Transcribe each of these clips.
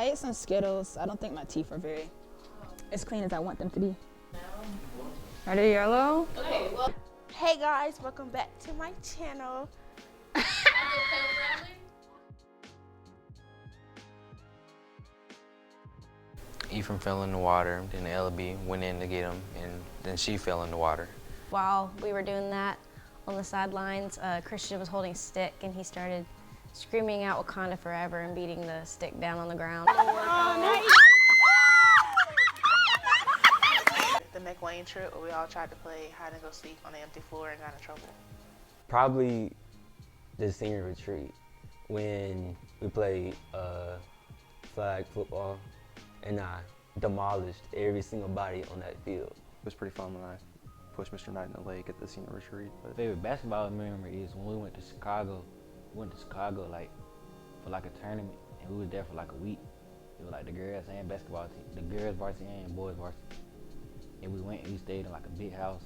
I ate some Skittles. I don't think my teeth are very as clean as I want them to be. Are they yellow? Okay, well. Hey guys, welcome back to my channel. Ephraim fell in the water, then Ellaby went in to get him, and then she fell in the water. While we were doing that on the sidelines, Christian was holding a stick and he started screaming out Wakanda Forever and beating the stick down on the ground. The McWayne trip where we all tried to play hide and go seek on the empty floor and got in trouble. Probably the senior retreat when we played flag football and I demolished every single body on that field. It was pretty fun when I pushed Mr. Knight in the leg at the senior retreat. My favorite basketball memory is when we went to Chicago. We went to Chicago like for like a tournament, and we were there for like a week. It was like the girls and basketball team, the girls varsity and boys varsity. And we went and we stayed in like a big house,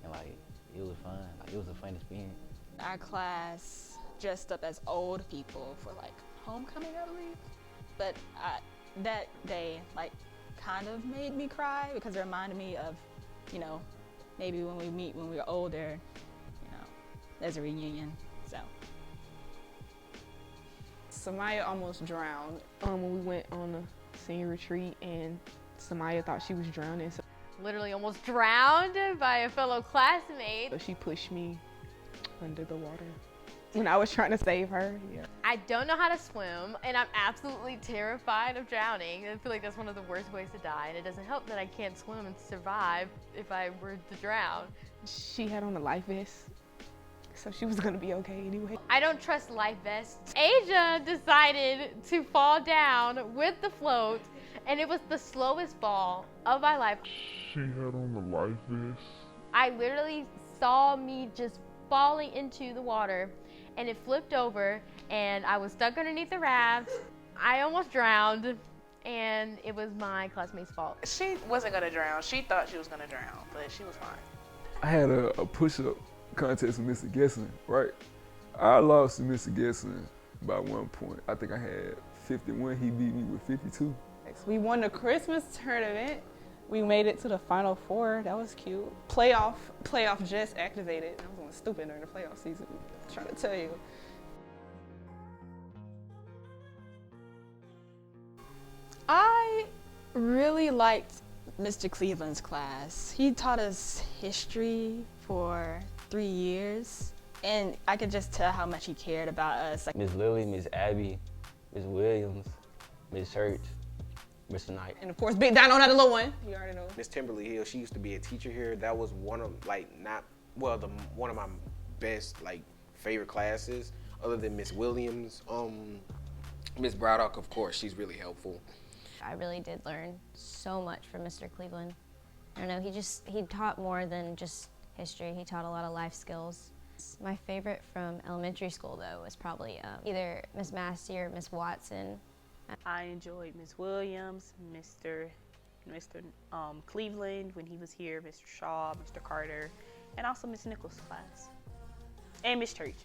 and like it was fun. Like it was a fun experience. Our class dressed up as old people for like homecoming, I believe. But that day like kind of made me cry because it reminded me of, you know, maybe when we meet when we're older, you know, there's a reunion. So. Samaya almost drowned when we went on a senior retreat, and Samaya thought she was drowning. So Literally almost drowned by a fellow classmate. she pushed me under the water when I was trying to save her. Yeah. I don't know how to swim, and I'm absolutely terrified of drowning. I feel like that's one of the worst ways to die, and it doesn't help that I can't swim and survive if I were to drown. She had on a life vest, so she was gonna be okay anyway. I don't trust life vests. Asia decided to fall down with the float, and it was the slowest fall of my life. She had on the life vest. I literally saw me just falling into the water, and it flipped over, and I was stuck underneath the raft. I almost drowned, and it was my classmate's fault. She wasn't gonna drown. She thought she was gonna drown, but she was fine. I had a push-up contest with Mr. Gesson, right? I lost to Mr. Gesson by 1 point. I think I had 51. He beat me with 52. We won the Christmas tournament. We made it to the Final Four. That was cute. Playoff just activated. I was going stupid during the playoff season. I'm trying to tell you. I really liked Mr. Cleveland's class. He taught us history for 3 years, and I could just tell how much he cared about us. Like Miss Lily, Miss Abby, Miss Williams, Miss Church, Mr. Knight. And of course, Big Dino, not the little one. You already know. Miss Timberly Hill, she used to be a teacher here. That was one of one of my best favorite classes, other than Miss Williams. Miss Braddock, of course, she's really helpful. I really did learn so much from Mr. Cleveland. I don't know, he taught more than just history. He taught a lot of life skills. My favorite from elementary school, though, was probably either Miss Massey or Miss Watson. I enjoyed Miss Williams, Mr. Cleveland when he was here, Mr. Shaw, Mr. Carter, and also Miss Nichols' class. And Miss Church.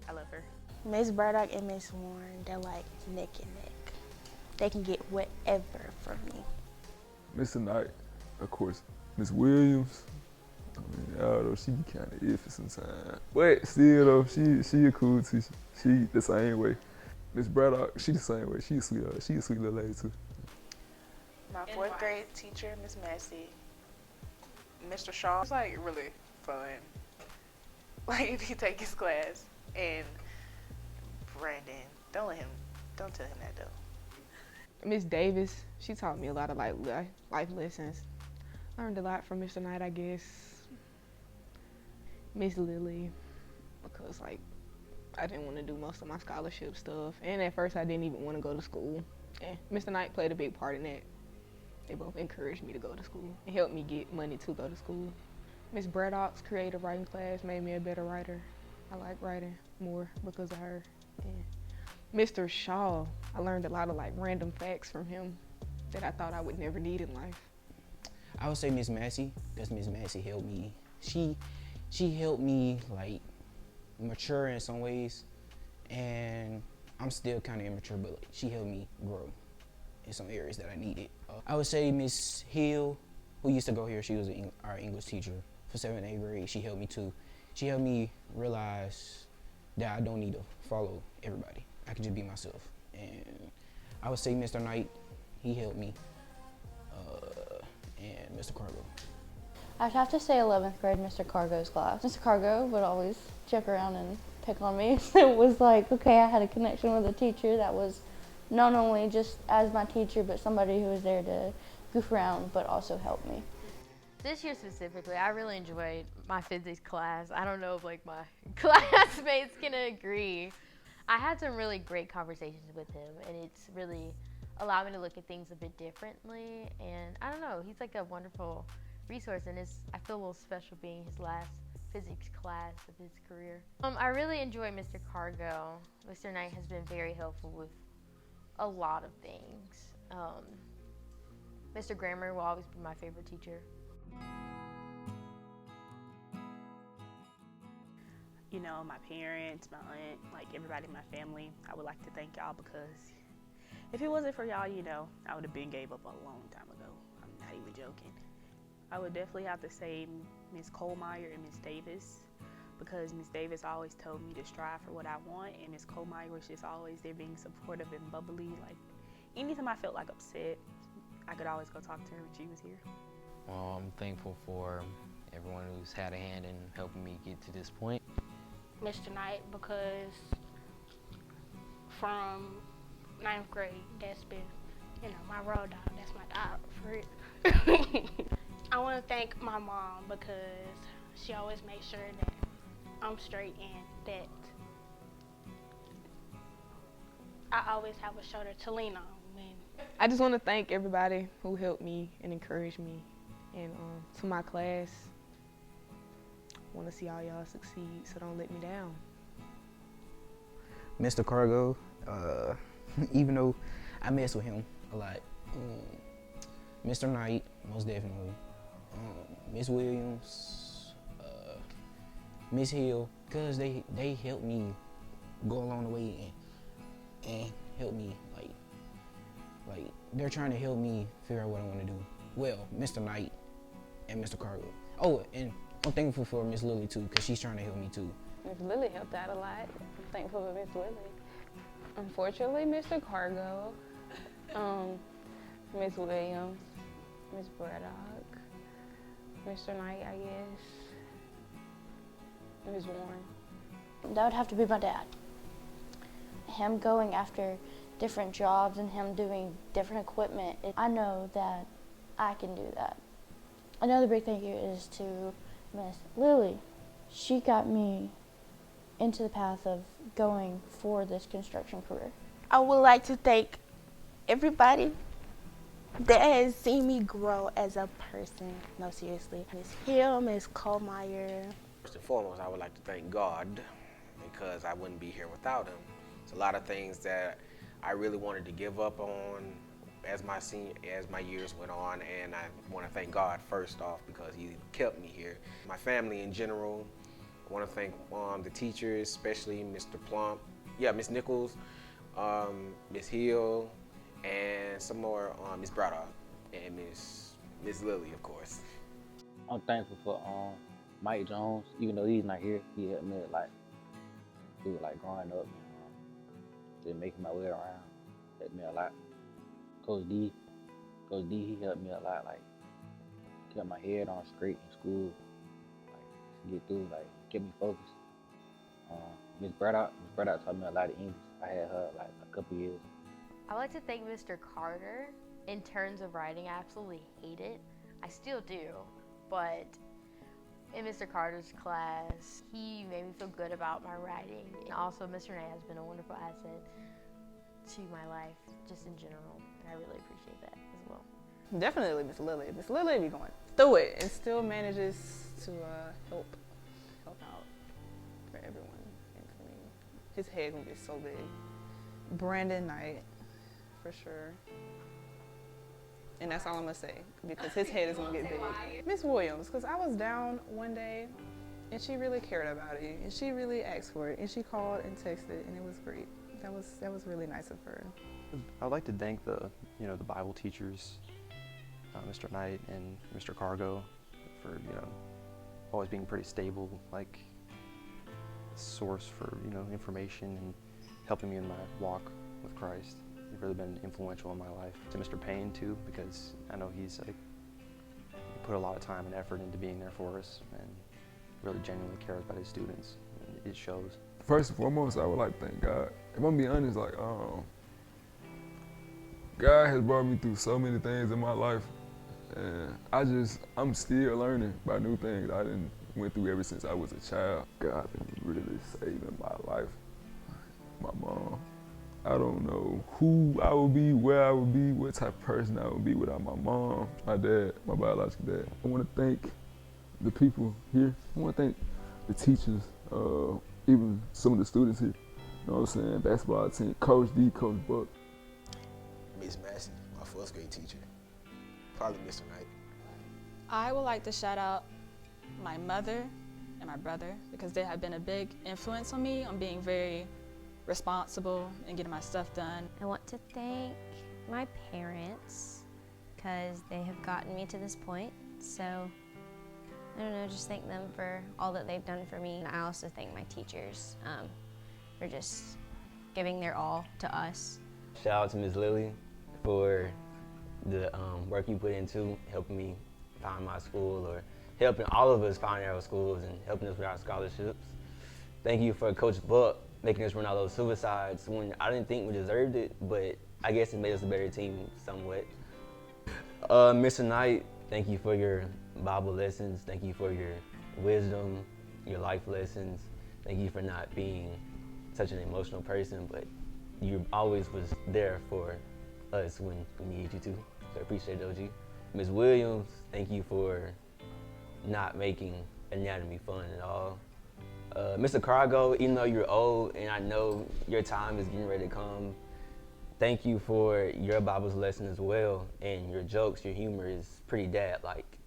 I love her. Miss Braddock and Miss Warren, they're like neck and neck. They can get whatever from me. Mr. Knight, of course. Miss Williams, I mean, I don't know, she be kind of iffy sometimes. But still though, she a cool teacher. She the same way. Miss Braddock, she the same way. She a sweet little lady too. My fourth grade teacher, Miss Massey, Mr. Shaw, it's like really fun. Like if you take his class, and Brandon, don't tell him that though. Miss Davis, she taught me a lot of life lessons. Learned a lot from Mr. Knight, I guess. Miss Lily, because I didn't want to do most of my scholarship stuff, and at first I didn't even want to go to school. And Mr. Knight played a big part in that. They both encouraged me to go to school and helped me get money to go to school. Miss Braddock's creative writing class made me a better writer. I like writing more because of her. And Mr. Shaw, I learned a lot of random facts from him that I thought I would never need in life. I would say Miss Massey, because Miss Massey helped me. She helped me mature in some ways, and I'm still kind of immature, but like, she helped me grow in some areas that I needed. I would say Miss Hill, who used to go here, she was our English teacher for 7th and 8th grade. She helped me too. She helped me realize that I don't need to follow everybody. I can just be myself. And I would say Mr. Knight, he helped me, and Mr. Cargo. I'd have to say 11th grade Mr. Cargo's class. Mr. Cargo would always joke around and pick on me. So it was like, okay, I had a connection with a teacher that was not only just as my teacher, but somebody who was there to goof around, but also help me. This year specifically, I really enjoyed my physics class. I don't know if like my classmates can agree. I had some really great conversations with him, and it's really allowed me to look at things a bit differently. And I don't know, he's like a wonderful resource, and I feel a little special being his last physics class of his career. I really enjoy Mr. Cargo. Mr. Knight has been very helpful with a lot of things. Mr. Grammer will always be my favorite teacher. You know, my parents, my aunt, like everybody in my family, I would like to thank y'all, because if it wasn't for y'all, you know, I would have been gave up a long time ago. I'm not even joking. I would definitely have to say Miss Kohlmeyer and Miss Davis, because Miss Davis always told me to strive for what I want, and Miss Kohlmeyer was just always there being supportive and bubbly. Like, anytime I felt like upset, I could always go talk to her when she was here. Well, I'm thankful for everyone who's had a hand in helping me get to this point. Mr. Knight, because from 9th grade, that's been, you know, my road dog. That's my dog, for real. I want to thank my mom, because she always makes sure that I'm straight and that I always have a shoulder to lean on. I just want to thank everybody who helped me and encouraged me. And to my class, I want to see all y'all succeed, so don't let me down. Mr. Cargo, even though I mess with him a lot. Mr. Knight, most definitely. Miss Williams, Miss Hill, because they helped me go along the way and help me, like they're trying to help me figure out what I want to do. Well, Mr. Knight and Mr. Cargo. Oh, and I'm thankful for Miss Lily too, because she's trying to help me too. Miss Lily helped out a lot. I'm thankful for Miss Lily. Unfortunately, Mr. Cargo, Miss Williams, Miss Braddock, Mr. Knight, I guess, Miss Warren. That would have to be my dad. Him going after different jobs and him doing different equipment, I know that I can do that. Another big thank you is to Miss Lily. She got me into the path of going for this construction career. I would like to thank everybody that has seen me grow as a person. No, seriously. Miss Hill, Miss Kohlmeyer. First and foremost, I would like to thank God, because I wouldn't be here without him. There's a lot of things that I really wanted to give up on as my years went on, and I want to thank God first off, because he kept me here. My family in general, I want to thank the teachers, especially Mr. Plump, Miss Nichols, Miss Hill, and some more Miss Braddock and Miss Lily, of course. I'm thankful for Mike Jones, even though he's not here. He helped me through growing up, just making my way around. Helped me a lot. Coach D, he helped me a lot. Kept my head on straight in school, to get through, kept me focused. Miss Braddock taught me a lot of English. I had her a couple years. I'd like to thank Mr. Carter. In terms of writing, I absolutely hate it. I still do, but in Mr. Carter's class, he made me feel good about my writing. And also, Mr. Knight has been a wonderful asset to my life, just in general, and I really appreciate that as well. Definitely Miss Lily. Miss Lily be going through it and still manages to help out for everyone and for me. His head gonna get so big. Brandon Knight, for sure. And that's all I'm gonna say, because his head is gonna get big. Miss Williams, because I was down one day and she really cared about it and she really asked for it and she called and texted and it was great. that was really nice of her. I'd like to thank the Bible teachers, Mr. Knight and Mr. Cargo, for always being pretty stable, like source for information and helping me in my walk with Christ. They've really been influential in my life. To Mr. Payne too, because I know he's like put a lot of time and effort into being there for us and really genuinely cares about his students, and it shows. First and foremost, I would like to thank God. If I'm being honest, like God has brought me through so many things in my life, and I'm still learning about new things I didn't went through ever since I was a child. God been really saving my life. My mom. I don't know who I would be, where I would be, what type of person I would be without my mom, my dad, my biological dad. I want to thank the people here. I want to thank the teachers, even some of the students here. You know what I'm saying? Basketball team, Coach D, Coach Buck. Miss Massey, my 4th grade teacher. Probably Mr. Knight. I would like to shout out my mother and my brother because they have been a big influence on me on being very responsible and getting my stuff done. I want to thank my parents because they have gotten me to this point. So, I don't know, just thank them for all that they've done for me. And I also thank my teachers for just giving their all to us. Shout out to Ms. Lily for the work you put into helping me find my school, or helping all of us find our schools and helping us with our scholarships. Thank you for Coach Buck making us run all those suicides when I didn't think we deserved it, but I guess it made us a better team somewhat. Mr. Knight, thank you for your Bible lessons. Thank you for your wisdom, your life lessons. Thank you for not being such an emotional person, but you always was there for us when we needed you to. So I appreciate it, OG. Ms. Williams, thank you for not making anatomy fun at all. Mr. Cargo, even though you're old and I know your time is getting ready to come, thank you for your Bible's lesson as well, and your jokes, your humor is pretty dad-like.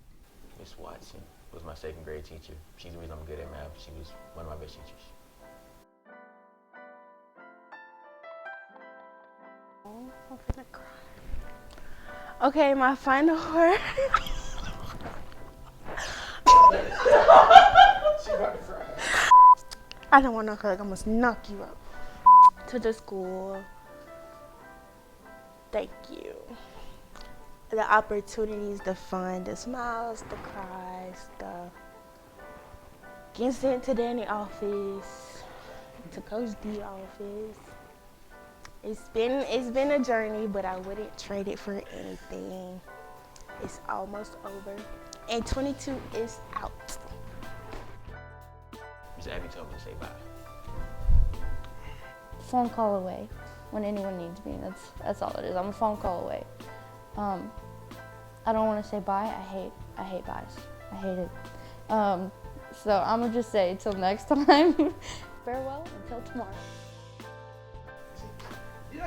Miss Watson was my 2nd grade teacher. She's the reason I'm good at math. She was one of my best teachers. Oh, I'm gonna cry. Okay, my final word. I don't want to hug. I must knock you up. To the school, thank you. The opportunities, the fun, the smiles, the cries, the getting sent to Danny office, to Coach D office. It's been a journey, but I wouldn't trade it for anything. It's almost over, and 22 is out. Miss Abby told me to say bye. Phone call away when anyone needs me. That's all it is. I'm a phone call away. I don't want to say bye. I hate byes. I hate it. So I'm gonna just say till next time. Farewell until tomorrow.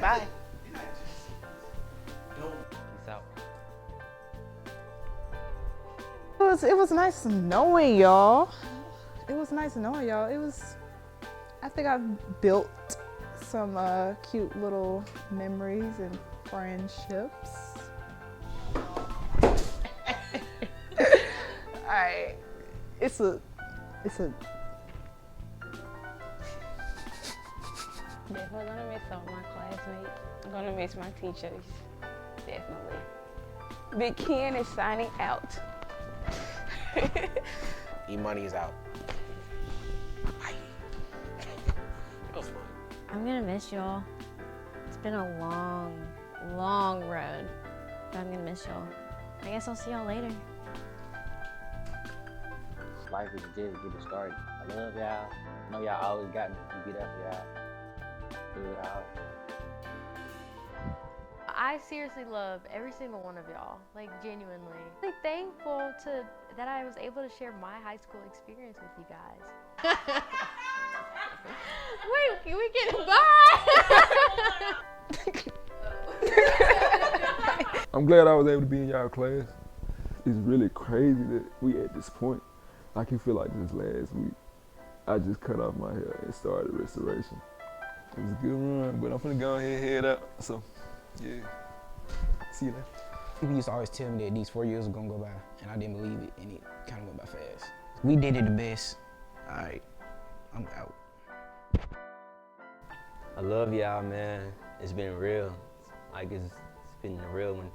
Bye. Peace out. It was nice knowing y'all. It was nice knowing y'all. I think I've built some cute little memories and friendships. Alright. It's a Definitely gonna miss some of my classmates. I'm gonna miss my teachers. Definitely. Big Ken is signing out. E-Money is out. Bye. That was fun. I'm gonna miss y'all. It's been a long, long road, but I'm gonna miss y'all. I guess I'll see y'all later. Life is just getting started. I love y'all. I know y'all always got me to be there for y'all. Do it all. I seriously love every single one of y'all, like genuinely. I'm thankful that I was able to share my high school experience with you guys. Wait, can we get bye? I'm glad I was able to be in y'all class. It's really crazy that we at this point. I can feel like this last week, I just cut off my hair and started restoration. It was a good run, but I'm finna go ahead and head out. So, yeah. See you later. People used to always tell me that these 4 years were gonna go by, and I didn't believe it, and it kind of went by fast. We did it the best. All right, I'm out. I love y'all, man. It's been real. Like, it's been a real one.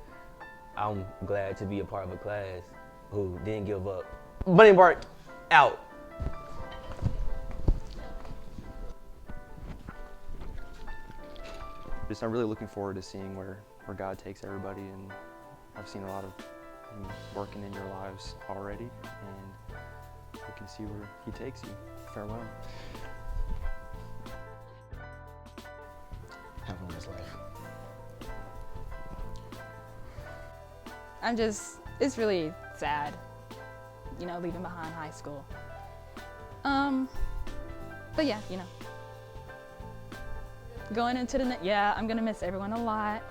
I'm glad to be a part of a class who didn't give up. Bunny Bark, out. I'm really looking forward to seeing where God takes everybody, and I've seen a lot of Him working in your lives already, and we can see where He takes you. Farewell. Have a nice life. It's really sad, you know, leaving behind high school. But yeah, you know. Going into the I'm gonna miss everyone a lot.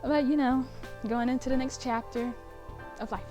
But you know, going into the next chapter of life.